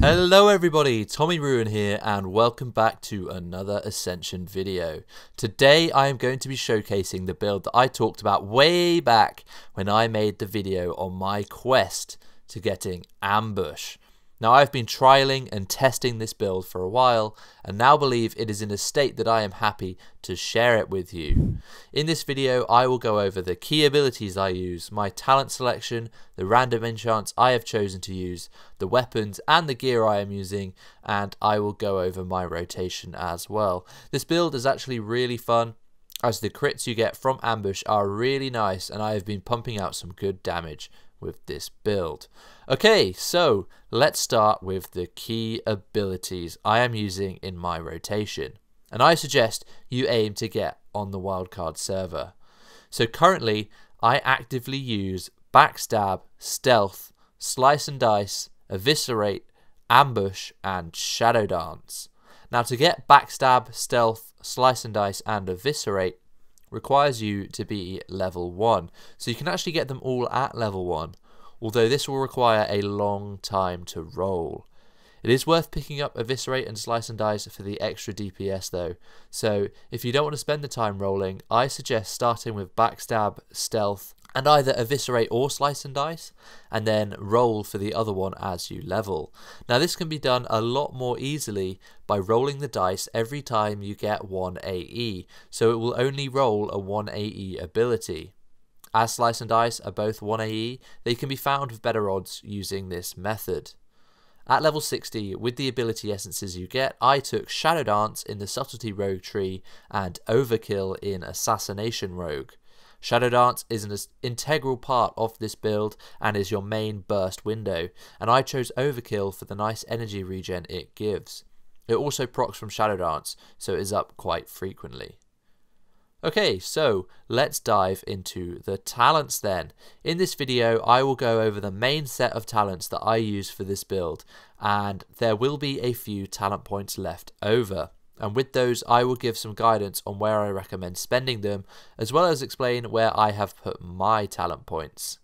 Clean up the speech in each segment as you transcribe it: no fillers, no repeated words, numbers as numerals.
Hello everybody, Tommyruin here and welcome back to another Ascension video. Today I am going to be showcasing the build that I talked about way back when I made the video on my quest to getting Ambush. Now I've been trialing and testing this build for a while and now believe it is in a state that I am happy to share it with you. In this video I will go over the key abilities I use, my talent selection, the random enchants I have chosen to use, the weapons and the gear I am using, and I will go over my rotation as well. This build is actually really fun as the crits you get from Ambush are really nice and I have been pumping out some good damage with this build. Okay, so let's start with the key abilities I am using in my rotation, and I suggest you aim to get on the Wildcard server. So currently I actively use Backstab, Stealth, Slice and Dice, Eviscerate, Ambush and Shadow Dance. Now to get Backstab, Stealth, Slice and Dice and Eviscerate requires you to be level 1, so you can actually get them all at level 1, although this will require a long time to roll. It is worth picking up Eviscerate and Slice and Dice for the extra DPS though, so if you don't want to spend the time rolling, I suggest starting with Backstab, Stealth and either Eviscerate or Slice and Dice, and then roll for the other one as you level. Now this can be done a lot more easily by rolling the dice every time you get 1 AE, so it will only roll a 1 AE ability. As Slice and Dice are both 1 AE, they can be found with better odds using this method. At level 60, with the ability essences you get, I took Shadow Dance in the Subtlety Rogue tree and Overkill in Assassination Rogue. Shadow Dance is an integral part of this build and is your main burst window, and I chose Overkill for the nice energy regen it gives. It also procs from Shadow Dance, so it is up quite frequently. Okay, so let's dive into the talents then. In this video I will go over the main set of talents that I use for this build, and there will be a few talent points left over. And with those I will give some guidance on where I recommend spending them, as well as explain where I have put my talent points.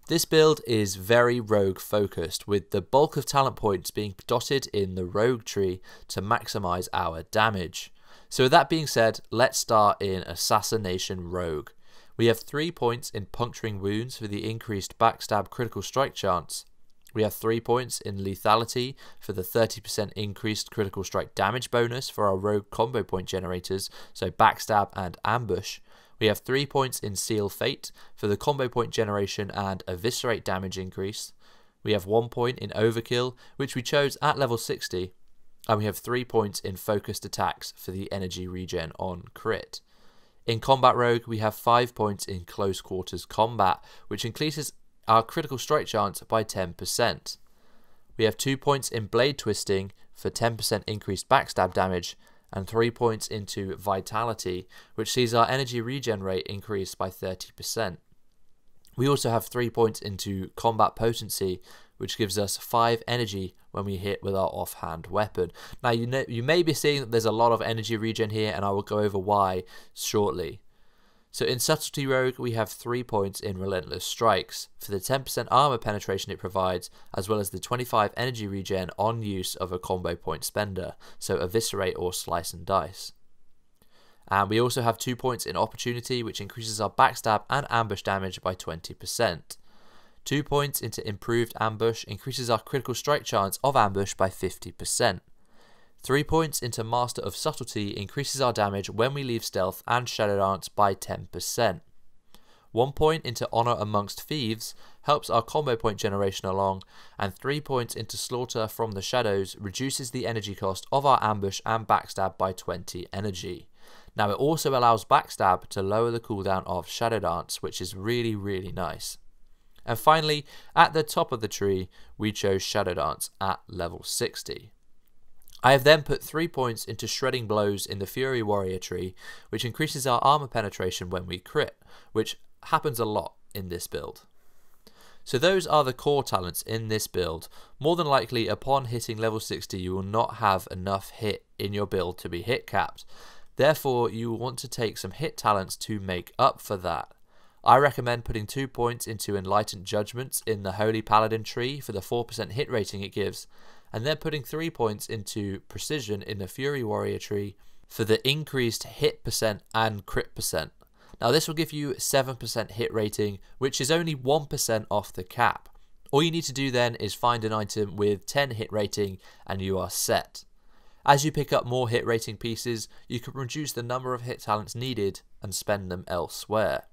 This build is very rogue focused, with the bulk of talent points being dotted in the rogue tree to maximise our damage. So with that being said, let's start in Assassination Rogue. We have 3 points in Puncturing Wounds for the increased backstab critical strike chance. We have 3 points in Lethality for the 30% increased critical strike damage bonus for our rogue combo point generators, so Backstab and Ambush. We have 3 points in Seal Fate for the combo point generation and Eviscerate damage increase. We have 1 point in Overkill, which we chose at level 60. And we have 3 points in Focused Attacks for the energy regen on crit. In Combat Rogue, we have 5 points in Close Quarters Combat, which increases our critical strike chance by 10%. We have 2 points in Blade Twisting for 10% increased backstab damage, and 3 points into Vitality, which sees our energy regen rate increase by 30%. We also have 3 points into Combat Potency, which gives us 5 energy when we hit with our offhand weapon. Now you may be seeing that there's a lot of energy regen here, and I will go over why shortly. So in Subtlety Rogue we have 3 points in Relentless Strikes for the 10% armor penetration it provides, as well as the 25 energy regen on use of a combo point spender, so Eviscerate or Slice and Dice. And we also have 2 points in Opportunity, which increases our backstab and ambush damage by 20%. 2 points into Improved Ambush increases our critical strike chance of ambush by 50%. 3 points into Master of Subtlety increases our damage when we leave Stealth and Shadow Dance by 10%. 1 point into Honor Amongst Thieves helps our combo point generation along, and 3 points into Slaughter from the Shadows reduces the energy cost of our ambush and backstab by 20 energy. Now it also allows backstab to lower the cooldown of Shadow Dance, which is really nice. And finally, at the top of the tree, we chose Shadow Dance at level 60. I have then put 3 points into Shredding Blows in the Fury Warrior tree, which increases our armor penetration when we crit, which happens a lot in this build. So those are the core talents in this build. More than likely, upon hitting level 60, you will not have enough hit in your build to be hit capped. Therefore, you will want to take some hit talents to make up for that. I recommend putting 2 points into Enlightened Judgments in the Holy Paladin tree for the 4% hit rating it gives, and then putting 3 points into precision in the Fury Warrior tree for the increased hit percent and crit percent. Now this will give you 7% hit rating, which is only 1% off the cap. All you need to do then is find an item with 10 hit rating and you are set. As you pick up more hit rating pieces, you can reduce the number of hit talents needed and spend them elsewhere.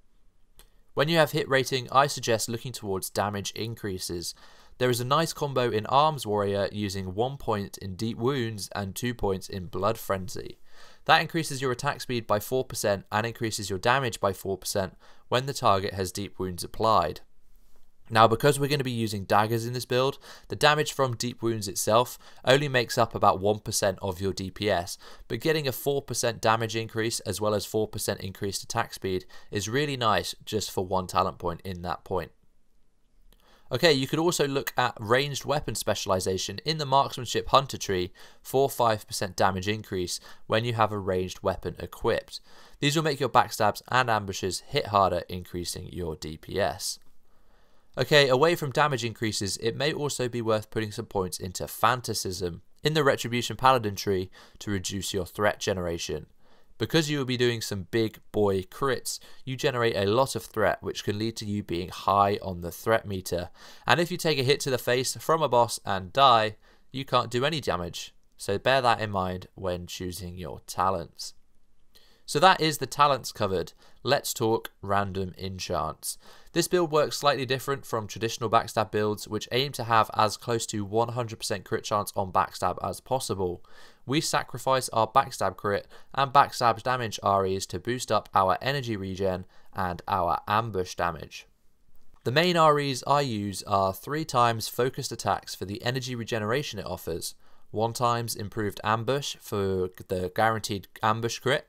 When you have hit rating, I suggest looking towards damage increases. There is a nice combo in Arms Warrior using 1 point in Deep Wounds and 2 points in Blood Frenzy. That increases your attack speed by 4% and increases your damage by 4% when the target has Deep Wounds applied. Now, because we're going to be using daggers in this build, the damage from Deep Wounds itself only makes up about 1% of your DPS, but getting a 4% damage increase as well as 4% increased attack speed is really nice just for 1 talent point in that point. Okay, you could also look at ranged weapon specialization in the Marksmanship Hunter tree for 5% damage increase when you have a ranged weapon equipped. These will make your backstabs and ambushes hit harder, increasing your DPS. Okay, away from damage increases, it may also be worth putting some points into Fanaticism in the Retribution Paladin tree to reduce your threat generation. Because you will be doing some big boy crits, you generate a lot of threat, which can lead to you being high on the threat meter. And if you take a hit to the face from a boss and die, you can't do any damage. So bear that in mind when choosing your talents. So that is the talents covered. Let's talk random enchants. This build works slightly different from traditional backstab builds, which aim to have as close to 100% crit chance on backstab as possible. We sacrifice our backstab crit and backstab damage REs to boost up our energy regen and our ambush damage. The main REs I use are 3 times focused attacks for the energy regeneration it offers, 1 times improved ambush for the guaranteed ambush crit,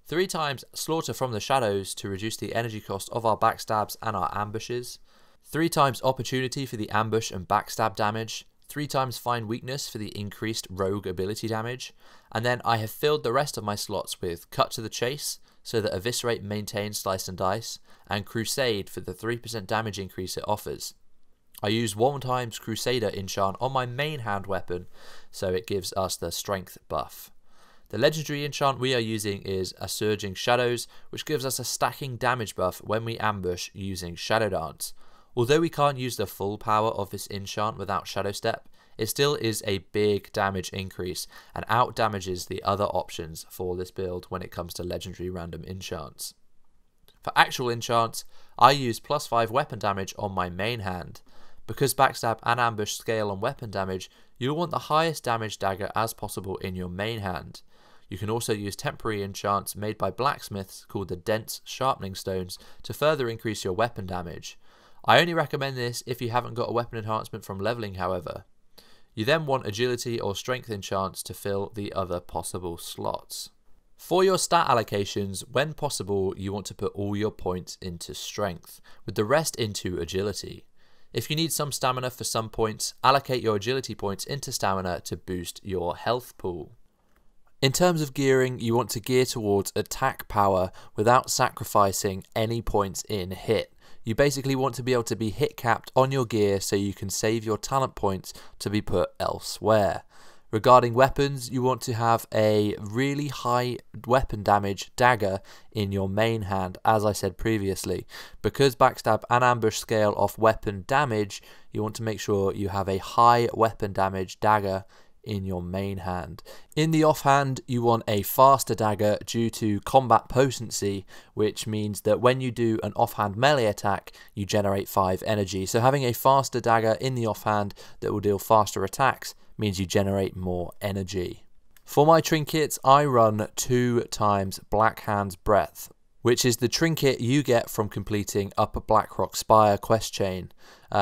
3 times Slaughter from the Shadows to reduce the energy cost of our backstabs and our ambushes, 3 times Opportunity for the ambush and backstab damage, 3 times Find Weakness for the increased rogue ability damage, and then I have filled the rest of my slots with Cut to the Chase so that Eviscerate maintains Slice and Dice, and Crusade for the 3% damage increase it offers. I use 1 times Crusader enchant on my main hand weapon so it gives us the strength buff. The legendary enchant we are using is a Surging Shadows, which gives us a stacking damage buff when we ambush using Shadow Dance. Although we can't use the full power of this enchant without Shadow Step, it still is a big damage increase and out damages the other options for this build when it comes to legendary random enchants. For actual enchants, I use +5 weapon damage on my main hand. Because backstab and ambush scale on weapon damage, you'll want the highest damage dagger as possible in your main hand. You can also use temporary enchants made by blacksmiths called the Dense Sharpening Stones to further increase your weapon damage. I only recommend this if you haven't got a weapon enhancement from leveling, however. You then want agility or strength enchants to fill the other possible slots. For your stat allocations, when possible, you want to put all your points into strength, with the rest into agility. If you need some stamina for some points, allocate your agility points into stamina to boost your health pool. In terms of gearing, you want to gear towards attack power without sacrificing any points in hit. You basically want to be able to be hit capped on your gear so you can save your talent points to be put elsewhere. Regarding weapons, you want to have a really high weapon damage dagger in your main hand, as I said previously. Because backstab and ambush scale off weapon damage, you want to make sure you have a high weapon damage dagger in your main hand. In the offhand, you want a faster dagger due to combat potency, which means that when you do an offhand melee attack, you generate 5 energy. So having a faster dagger in the offhand that will deal faster attacks means you generate more energy. For my trinkets, I run 2 times Black Hand's Breath, which is the trinket you get from completing Upper Blackrock Spire quest chain.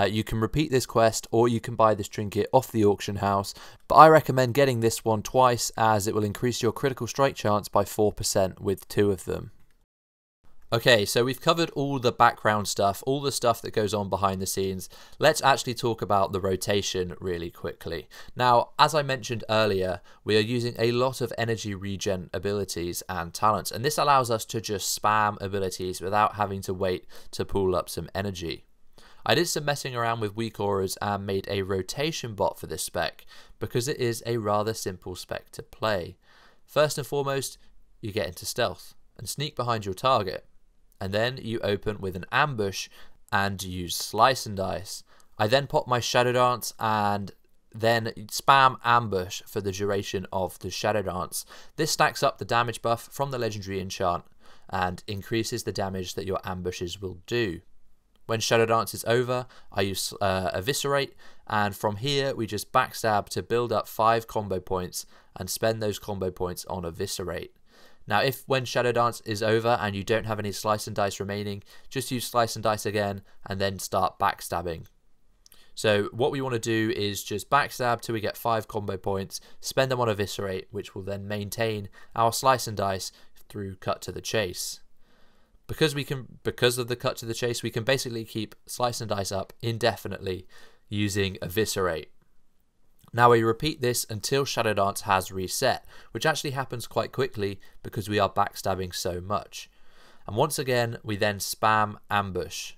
You can repeat this quest or you can buy this trinket off the auction house, but I recommend getting this one twice as it will increase your critical strike chance by 4% with 2 of them. Okay, so we've covered all the background stuff, all the stuff that goes on behind the scenes. Let's actually talk about the rotation really quickly. Now, as I mentioned earlier, we are using a lot of energy regen abilities and talents, and this allows us to just spam abilities without having to wait to pool up some energy. I did some messing around with weak auras and made a rotation bot for this spec because it is a rather simple spec to play. First and foremost, you get into stealth and sneak behind your target, and then you open with an ambush and use slice and dice. I then pop my Shadow Dance and then spam ambush for the duration of the Shadow Dance. This stacks up the damage buff from the legendary enchant and increases the damage that your ambushes will do. When Shadow Dance is over, I use Eviscerate, and from here we just backstab to build up 5 combo points and spend those combo points on Eviscerate. Now if when Shadow Dance is over and you don't have any Slice and Dice remaining, just use Slice and Dice again and then start backstabbing. So what we want to do is just backstab till we get 5 combo points, spend them on Eviscerate, which will then maintain our Slice and Dice through Cut to the Chase. Because of the Cut to the Chase, we can basically keep Slice and Dice up indefinitely using Eviscerate. Now we repeat this until Shadow Dance has reset, which actually happens quite quickly because we are backstabbing so much. And once again, we then spam ambush.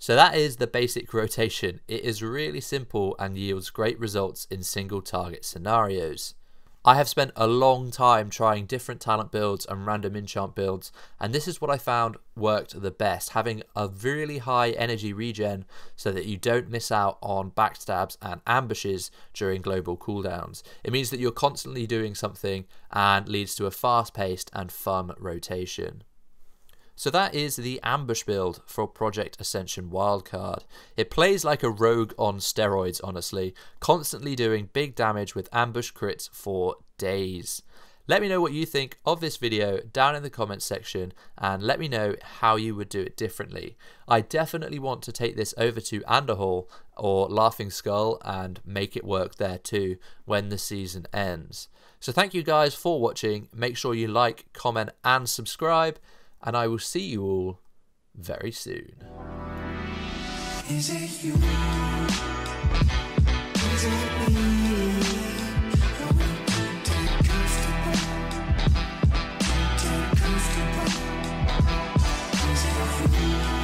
So that is the basic rotation. It is really simple and yields great results in single target scenarios. I have spent a long time trying different talent builds and random enchant builds, and this is what I found worked the best, having a really high energy regen so that you don't miss out on backstabs and ambushes during global cooldowns. It means that you're constantly doing something and leads to a fast-paced and fun rotation. So that is the ambush build for Project Ascension Wildcard. It plays like a rogue on steroids, honestly, constantly doing big damage with ambush crits for days. Let me know what you think of this video down in the comments section, and let me know how you would do it differently. I definitely want to take this over to Underhall or Laughing Skull and make it work there too when the season ends. So thank you guys for watching. Make sure you like, comment and subscribe, and I will see you all very soon. Is it you? Is it me? Take comfortable. Is it you?